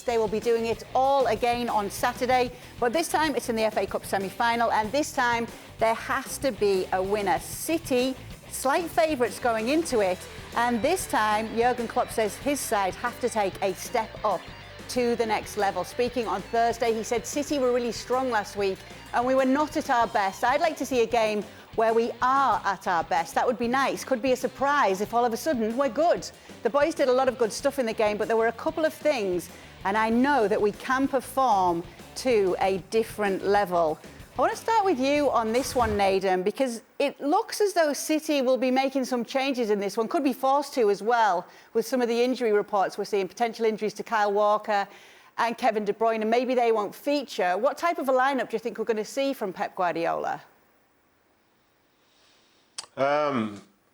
They will be doing it all again on Saturday, but this time it's in the FA Cup semi-final, and this time there has to be a winner. City, slight favourites going into it, and this time Jurgen Klopp says his side have to take a step up to the next level. Speaking on Thursday, he said City were really strong last week and we were not at our best. I'd like to see a game where we are at our best. That would be nice. Could be a surprise if all of a sudden we're good. The boys did a lot of good stuff in the game, but there were a couple of things, and I know that we can perform to a different level. I want to start with you on this one, Naden, because it looks as though City will be making some changes in this one. Could be forced to as well, with some of the injury reports we're seeing, potential injuries to Kyle Walker and Kevin De Bruyne, and maybe they won't feature. What type of a lineup do you think we're going to see from Pep Guardiola?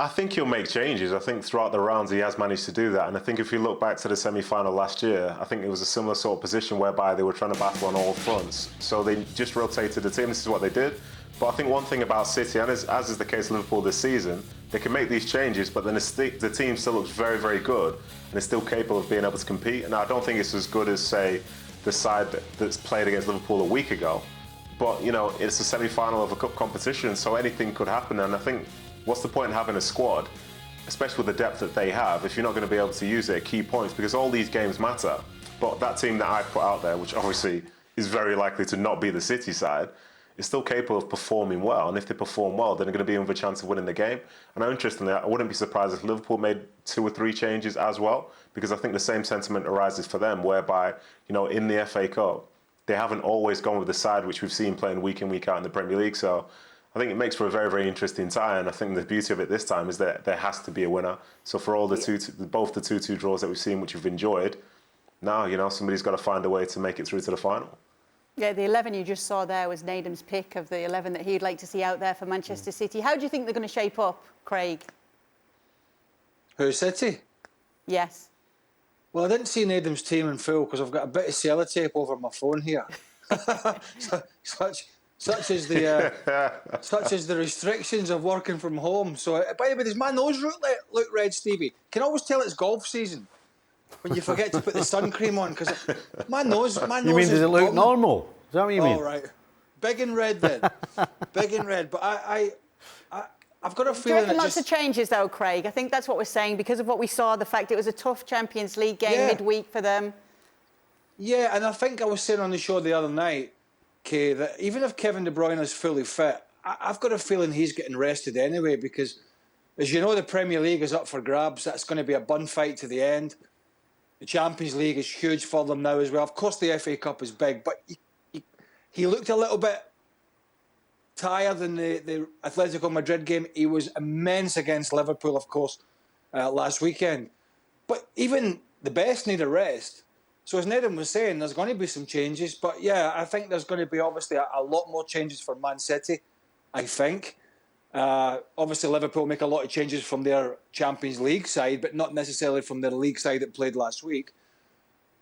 I think he'll make changes. I think throughout the rounds he has managed to do that. And I think if you look back to the semi-final last year, I think it was a similar sort of position whereby they were trying to battle on all fronts. So they just rotated the team. This is what they did. But I think one thing about City, and as is the case with Liverpool this season, they can make these changes, but then the team still looks very, very good and is still capable of being able to compete. And I don't think it's as good as, say, the side that's played against Liverpool a week ago. But, you know, it's a semi-final of a cup competition, so anything could happen. And I think, what's the point in having a squad, especially with the depth that they have, if you're not going to be able to use it at key points? Because all these games matter. But that team that I put out there, which obviously is very likely to not be the City side, is still capable of performing well. And if they perform well, then they're going to be with a chance of winning the game. And interestingly, I wouldn't be surprised if Liverpool made 2 or 3 changes as well, because I think the same sentiment arises for them, whereby, you know, in the FA Cup, they haven't always gone with the side which we've seen playing week in, week out in the Premier League. So I think it makes for a very, very interesting tie, and I think the beauty of it this time is that there has to be a winner. So for all the both the 2-2 draws that we've seen, which we've enjoyed, now, you know, somebody's got to find a way to make it through to the final. Yeah, the 11 you just saw there was Naden's pick of the 11 that he'd like to see out there for Manchester City. How do you think they're going to shape up, Craig? Who, City? Yes. Well, I didn't see Naden's team in full because I've got a bit of sellotape over my phone here. Such as the restrictions of working from home. So, by the way, does my nose look red, Stevie? Can always tell it's golf season when you forget to put the sun cream on, because my nose. You mean, does it look normal? Is that what you mean? All right, big and red then, big and red. But I've got a feeling that lots of changes though, Craig. I think that's what we're saying because of what we saw. The fact it was a tough Champions League game midweek for them. Yeah, and I think I was saying on the show the other night, Kay, that even if Kevin De Bruyne is fully fit, I've got a feeling he's getting rested anyway, because, as you know, the Premier League is up for grabs. That's going to be a bun fight to the end. The Champions League is huge for them now as well. Of course, the FA Cup is big, but he looked a little bit tired in the Atletico Madrid game. He was immense against Liverpool, of course, last weekend. But even the best need a rest. So as Naden was saying, there's going to be some changes. But yeah, I think there's going to be obviously a lot more changes for Man City, I think. Obviously, Liverpool make a lot of changes from their Champions League side, but not necessarily from their league side that played last week.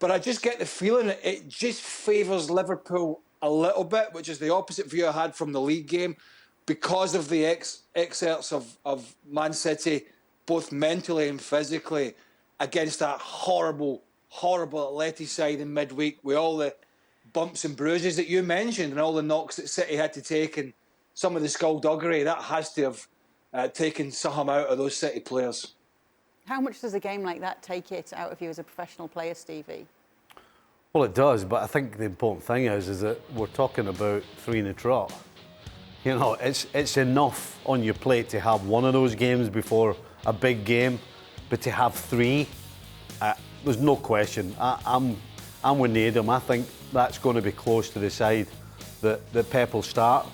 But I just get the feeling that it just favours Liverpool a little bit, which is the opposite view I had from the league game, because of the excerpts of Man City, both mentally and physically, against that horrible Atleti side in midweek, with all the bumps and bruises that you mentioned and all the knocks that City had to take and some of the skullduggery. That has to have taken some out of those City players. How much does a game like that take it out of you as a professional player, Stevie? Well, it does, but I think the important thing is that we're talking about 3 in a trot. You know, it's enough on your plate to have one of those games before a big game, but to have 3, there's no question. I'm with Naden. I think that's going to be close to the side that Pep will start.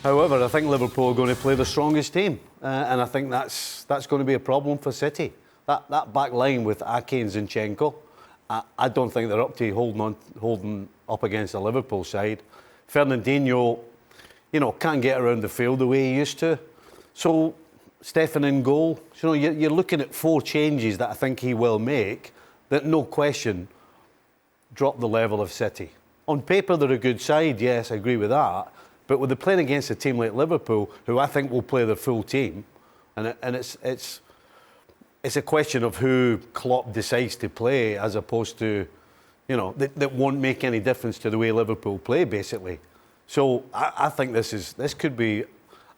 However, I think Liverpool are going to play the strongest team, and I think that's going to be a problem for City. That back line with Ake and Zinchenko, I don't think they're up to holding up against the Liverpool side. Fernandinho, you know, can't get around the field the way he used to. So Stefan in goal. You know, you're looking at 4 changes that I think he will make that, no question, drop the level of City. On paper, they're a good side, yes, I agree with that. But with the playing against a team like Liverpool, who I think will play their full team, and it's a question of who Klopp decides to play, as opposed to you know, that won't make any difference to the way Liverpool play, basically. So I think this could be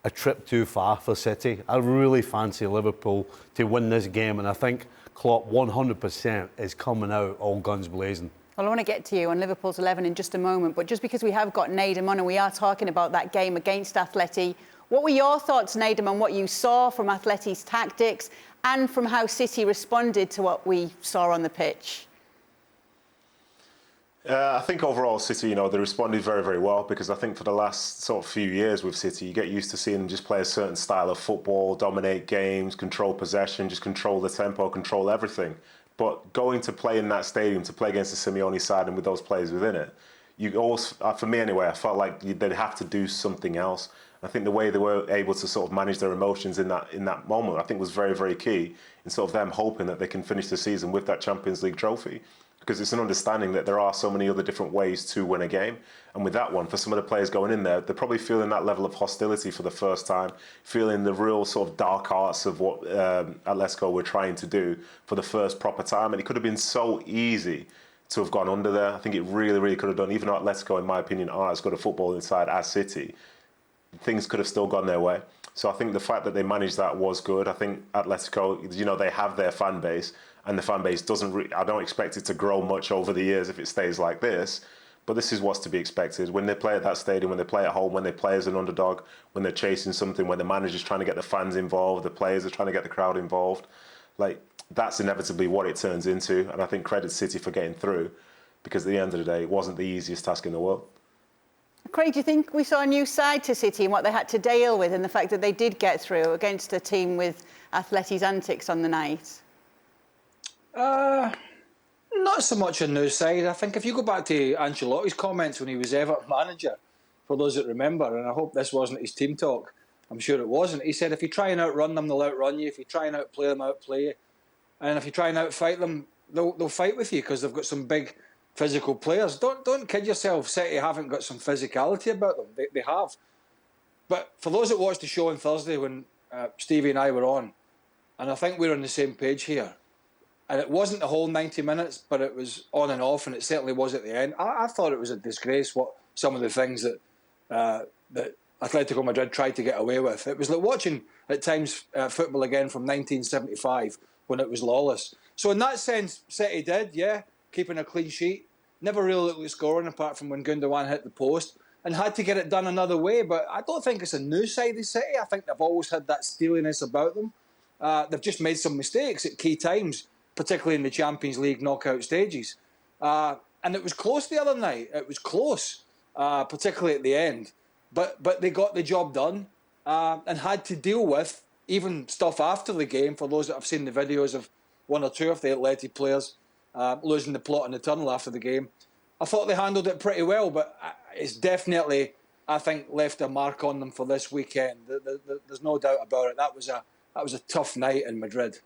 a trip too far for City. I really fancy Liverpool to win this game, and I think Klopp 100% is coming out all guns blazing. Well, I want to get to you on Liverpool's 11 in just a moment, but just because we have got Nedum on and we are talking about that game against Atleti, what were your thoughts, Nedum, on what you saw from Atleti's tactics and from how City responded to what we saw on the pitch? I think overall City, they responded very, very well, because I think for the last sort of few years with City, you get used to seeing them just play a certain style of football, dominate games, control possession, just control the tempo, control everything. But going to play in that stadium, to play against the Simeone side and with those players within it, you always, for me anyway, I felt like they'd have to do something else. I think the way they were able to sort of manage their emotions in that moment, I think was very, very key in sort of them hoping that they can finish the season with that Champions League trophy. Because it's an understanding that there are so many other different ways to win a game. And with that one, for some of the players going in there, they're probably feeling that level of hostility for the first time, feeling the real sort of dark arts of what Atletico were trying to do for the first proper time. And it could have been so easy to have gone under there. I think it really, really could have done. Even though Atletico, in my opinion, aren't as good a football inside as City, things could have still gone their way. So I think the fact that they managed that was good. I think Atletico, they have their fan base, and the fan base doesn't. I don't expect it to grow much over the years if it stays like this. But this is what's to be expected. When they play at that stadium, when they play at home, when they play as an underdog, when they're chasing something, when the manager's trying to get the fans involved, the players are trying to get the crowd involved, that's inevitably what it turns into. And I think credit City for getting through, because at the end of the day, it wasn't the easiest task in the world. Craig, do you think we saw a new side to City and what they had to deal with, and the fact that they did get through against a team with Atleti's antics on the night? Not so much a new side. I think if you go back to Ancelotti's comments when he was Everton manager, for those that remember, and I hope this wasn't his team talk, I'm sure it wasn't. He said if you try and outrun them, they'll outrun you. If you try and outplay them, outplay you. And if you try and outfight them, they'll fight with you, because they've got some big physical players. Don't kid yourself. City haven't got some physicality about them. They have. But for those that watched the show on Thursday when Stevie and I were on, and I think we're on the same page here, and it wasn't the whole 90 minutes, but it was on and off, and it certainly was at the end. I thought it was a disgrace what some of the things that Atletico Madrid tried to get away with. It was like watching, at times, football again from 1975 when it was lawless. So in that sense, City did, keeping a clean sheet. Never really looked at scoring apart from when Gundogan hit the post, and had to get it done another way. But I don't think it's a new side of City. I think they've always had that steeliness about them. They've just made some mistakes at key times, particularly in the Champions League knockout stages. And it was close the other night. It was close, particularly at the end. But they got the job done and had to deal with even stuff after the game. For those that have seen the videos of one or two of the Atleti players losing the plot in the tunnel after the game, I thought they handled it pretty well. But it's definitely, I think, left a mark on them for this weekend. There's no doubt about it. That was a tough night in Madrid.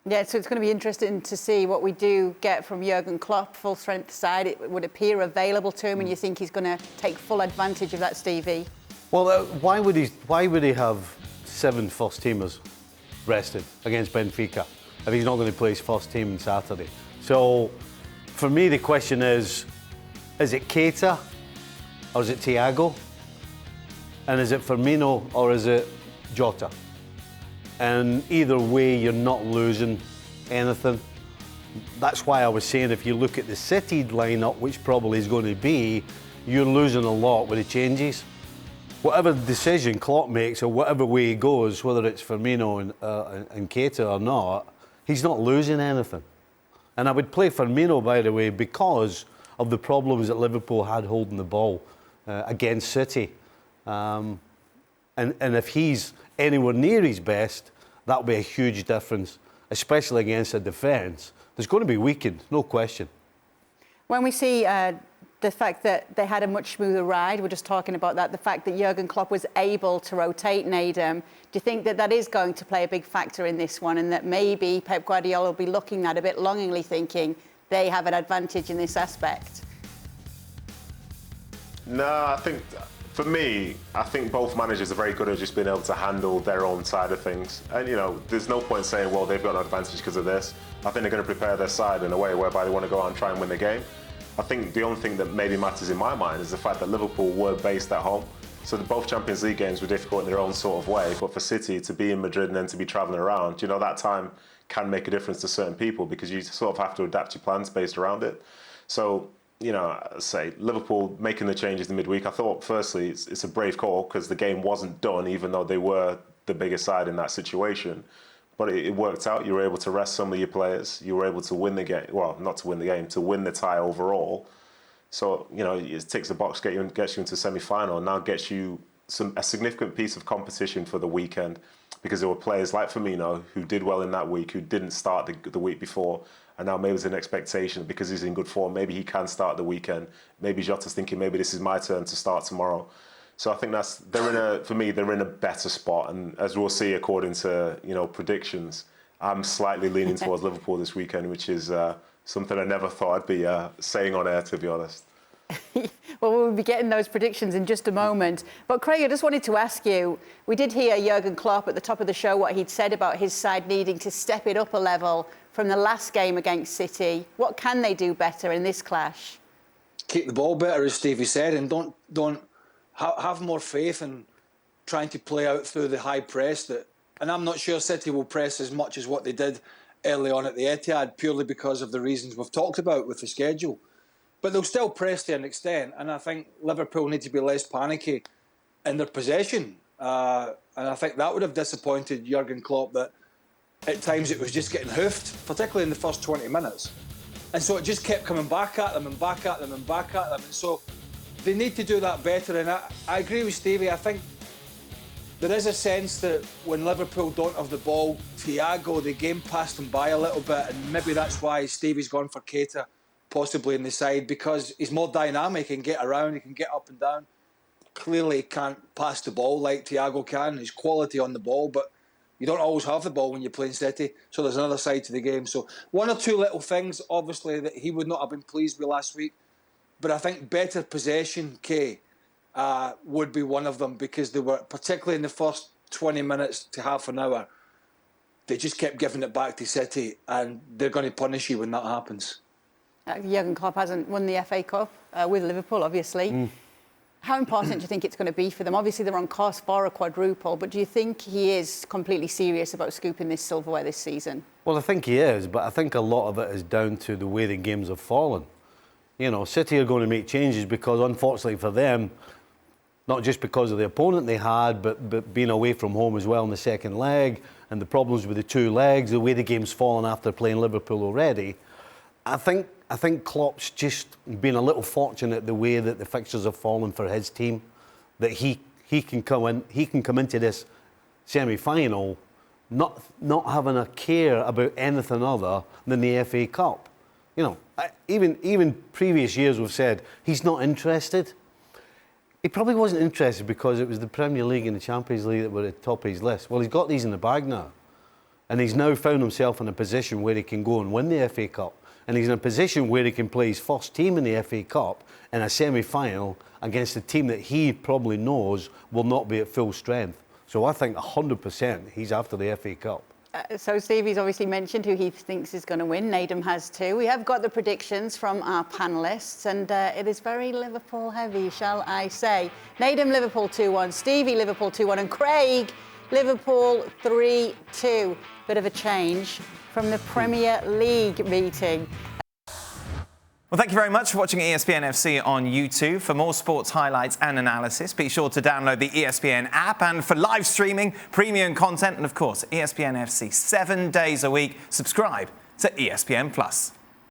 Yeah, so it's going to be interesting to see what we do get from Jurgen Klopp, full strength side. It would appear available to him, and you think he's going to take full advantage of that, Stevie? Well, why would he have 7 first teamers rested against Benfica if he's not going to play his first team on Saturday? So, for me, the question is it Keita or is it Thiago? And is it Firmino or is it Jota? And either way, you're not losing anything. That's why I was saying if you look at the City lineup, which probably is going to be, you're losing a lot with the changes. Whatever decision Klopp makes or whatever way he goes, whether it's Firmino and Keita or not, he's not losing anything. And I would play Firmino, by the way, because of the problems that Liverpool had holding the ball against City. And if he's anywhere near his best, that'll be a huge difference, especially against a defence. There's going to be weakened, no question. When we see the fact that they had a much smoother ride, we're just talking about that, the fact that Jurgen Klopp was able to rotate Nedum, do you think that is going to play a big factor in this one, and that maybe Pep Guardiola will be looking at a bit longingly thinking they have an advantage in this aspect? No, I think For me, I think both managers are very good at just being able to handle their own side of things. And, you know, there's no point saying, well, they've got an advantage because of this. I think they're going to prepare their side in a way whereby they want to go out and try and win the game. I think the only thing that maybe matters in my mind is the fact that Liverpool were based at home. So both Champions League games were difficult in their own sort of way. But for City to be in Madrid and then to be travelling around, you know, that time can make a difference to certain people because you sort of have to adapt your plans based around it. So, you know, say Liverpool making the changes in midweek, I thought firstly it's a brave call because the game wasn't done, even though they were the bigger side in that situation. But it worked out. You were able to rest some of your players. You were able to win the game. Well, not to win the game, to win the tie overall. So, you know, it ticks the box, gets you into semi-final, and now gets you a significant piece of competition for the weekend because there were players like Firmino who did well in that week, who didn't start the week before. And now maybe there's an expectation because he's in good form. Maybe he can start the weekend. Maybe Jota's thinking maybe this is my turn to start tomorrow. So I think for me, they're in a better spot. And as we'll see, according to, you know, predictions, I'm slightly leaning towards Liverpool this weekend, which is something I never thought I'd be saying on air, to be honest. Well, we'll be getting those predictions in just a moment. But Craig, I just wanted to ask you, we did hear Jurgen Klopp at the top of the show, what he'd said about his side needing to step it up a level from the last game against City. What can they do better in this clash? Keep the ball better, as Stevie said, and don't have more faith in trying to play out through the high press. And I'm not sure City will press as much as what they did early on at the Etihad, purely because of the reasons we've talked about with the schedule. But they'll still press to an extent, and I think Liverpool need to be less panicky in their possession. And I think that would have disappointed Jurgen Klopp, that at times it was just getting hoofed, particularly in the first 20 minutes. And so it just kept coming back at them and back at them and back at them. And so they need to do that better. And I agree with Stevie. I think there is a sense that when Liverpool don't have the ball, Thiago, the game passed them by a little bit. And maybe that's why Stevie's gone for Keita, possibly in the side, because he's more dynamic and get around, he can get up and down. Clearly can't pass the ball like Thiago can. His quality on the ball, but you don't always have the ball when you're playing City. So there's another side to the game. So one or two little things, obviously, that he would not have been pleased with last week. But I think better possession, Kay, would be one of them, because they were, particularly in the first 20 minutes to half an hour, they just kept giving it back to City, and they're going to punish you when that happens. Jurgen Klopp hasn't won the FA Cup with Liverpool, obviously. How important do you think it's going to be for them? Obviously, they're on course for a quadruple, but do you think he is completely serious about scooping this silverware this season? Well, I think he is, but I think a lot of it is down to the way the games have fallen. You know, City are going to make changes because, unfortunately for them, not just because of the opponent they had, but being away from home as well in the second leg, and the problems with the two legs, the way the game's fallen after playing Liverpool already. I think Klopp's just been a little fortunate the way that the fixtures have fallen for his team, that he can come into this semi-final not having a care about anything other than the FA Cup. You know, even previous years we've said he's not interested. He probably wasn't interested because it was the Premier League and the Champions League that were at the top of his list. Well, he's got these in the bag now, and he's now found himself in a position where he can go and win the FA Cup. And he's in a position where he can play his first team in the FA Cup in a semi-final against a team that he probably knows will not be at full strength. So I think 100% he's after the FA Cup. So Stevie's obviously mentioned who he thinks is going to win. Nedum has too. We have got the predictions from our panellists, and it is very Liverpool heavy, shall I say. Nedum, Liverpool 2-1. Stevie, Liverpool 2-1. And Craig, Liverpool 3-2. Bit of a change from the Premier League meeting. Well, thank you very much for watching ESPN FC on YouTube. For more sports highlights and analysis, be sure to download the ESPN app. And for live streaming, premium content, and of course, ESPN FC 7 days a week, subscribe to ESPN+.